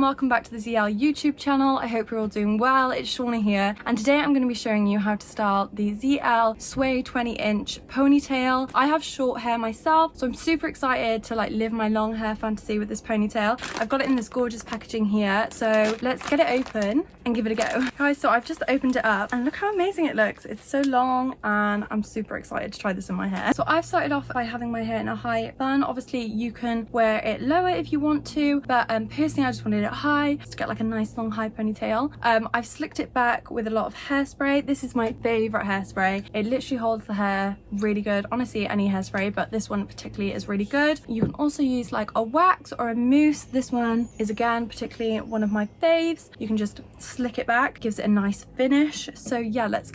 welcome back to the Zeeelle YouTube channel. I hope you're all doing well. It's Shauna here, and today I'm going to be showing you how to style the Zeeelle Sway 20-inch ponytail. I have short hair myself, so I'm super excited to live my long hair fantasy with this ponytail. I've got it in this gorgeous packaging here, so let's get it open and give it a go. Guys, so I've just opened it up and look how amazing it looks. It's so long and I'm super excited to try this in my hair. So I've started off by having my hair in a high bun. Obviously you can wear it lower if you want to, but personally I just wanted it high just to get a nice long high ponytail. I've slicked it back with a lot of hairspray. This is my favorite hairspray. It literally holds the hair really good. Honestly, any hairspray, but this one particularly is really good. You can also use a wax or a mousse. This one is again particularly one of my faves. You can just slick it back, gives it a nice finish. So yeah, let's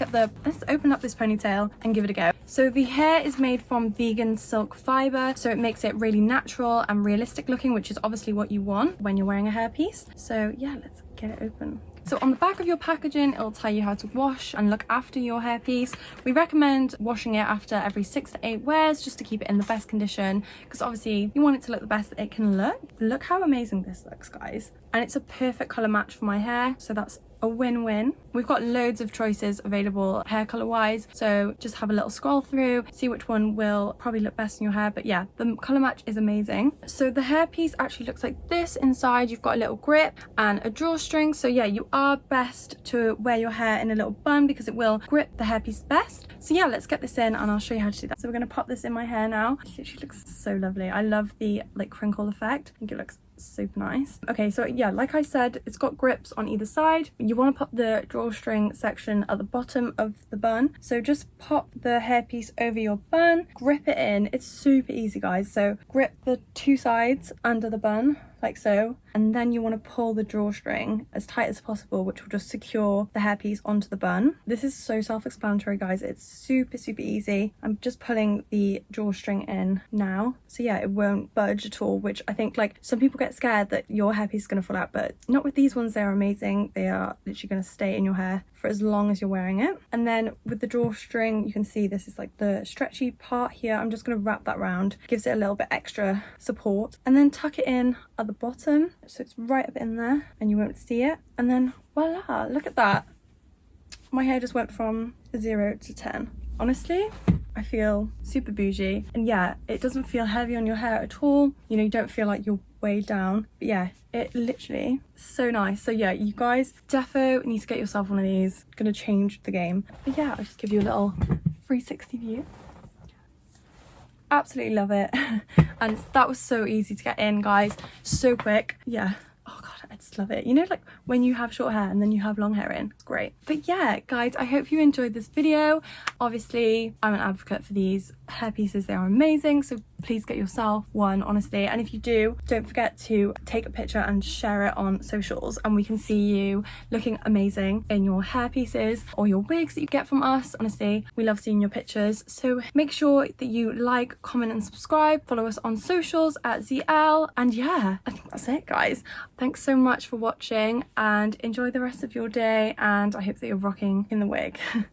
open up this ponytail and give it a go. So the hair is made from vegan silk fiber, so it makes it really natural and realistic looking, which is obviously what you want when you're wearing a hairpiece. So yeah, let's get it open. So on the back of your packaging, it'll tell you how to wash and look after your hairpiece. We recommend washing it after every 6 to 8 wears just to keep it in the best condition, because obviously you want it to look the best that it can look. Look how amazing this looks, guys. And it's a perfect colour match for my hair, so that's a win-win. We've got loads of choices available hair color wise, so just have a little scroll through, see which one will probably look best in your hair. But yeah, the color match is amazing. So the hairpiece actually looks like this. Inside you've got a little grip and a drawstring, so yeah, you are best to wear your hair in a little bun because it will grip the hairpiece best. So yeah, let's get this in and I'll show you how to do that. So we're going to pop this in my hair now. It literally looks so lovely. I love the crinkle effect. I think it looks super nice. Okay, so yeah, like I said, it's got grips on either side. You want to pop the drawstring section at the bottom of the bun, so just pop the hairpiece over your bun, grip it in. It's super easy, guys. So grip the two sides under the bun like so, and then you want to pull the drawstring as tight as possible, which will just secure the hairpiece onto the bun. This is so self-explanatory, guys. It's super easy. I'm just pulling the drawstring in now, so yeah, it won't budge at all, which I think some people get scared that your hairpiece is going to fall out, but not with these ones. They're amazing. They are literally going to stay in your hair for as long as you're wearing it. And then with the drawstring, you can see this is the stretchy part here. I'm just going to wrap that around, gives it a little bit extra support, and then tuck it in at the bottom so it's right up in there and you won't see it. And then voila, look at that. My hair just went from 0 to 10. Honestly, I feel super bougie, and yeah, it doesn't feel heavy on your hair at all. You know, you don't feel like you're weighed down, but yeah, it literally so nice. So yeah, you guys defo need to get yourself one of these. It's gonna change the game. But yeah, I'll just give you a little 360 view. Absolutely love it. And that was so easy to get in, guys, so quick. Yeah, oh god, I just love it. You know, when you have short hair and then you have long hair in, it's great. But yeah, guys, I hope you enjoyed this video. Obviously, I'm an advocate for these hair pieces. They are amazing, so please get yourself one, honestly. And if you do, don't forget to take a picture and share it on socials, and we can see you looking amazing in your hair pieces or your wigs that you get from us. Honestly, we love seeing your pictures. So make sure that you like, comment and subscribe. Follow us on socials at Zeeelle. And yeah, I think that's it, guys. Thanks so much for watching and enjoy the rest of your day, and I hope that you're rocking in the wig.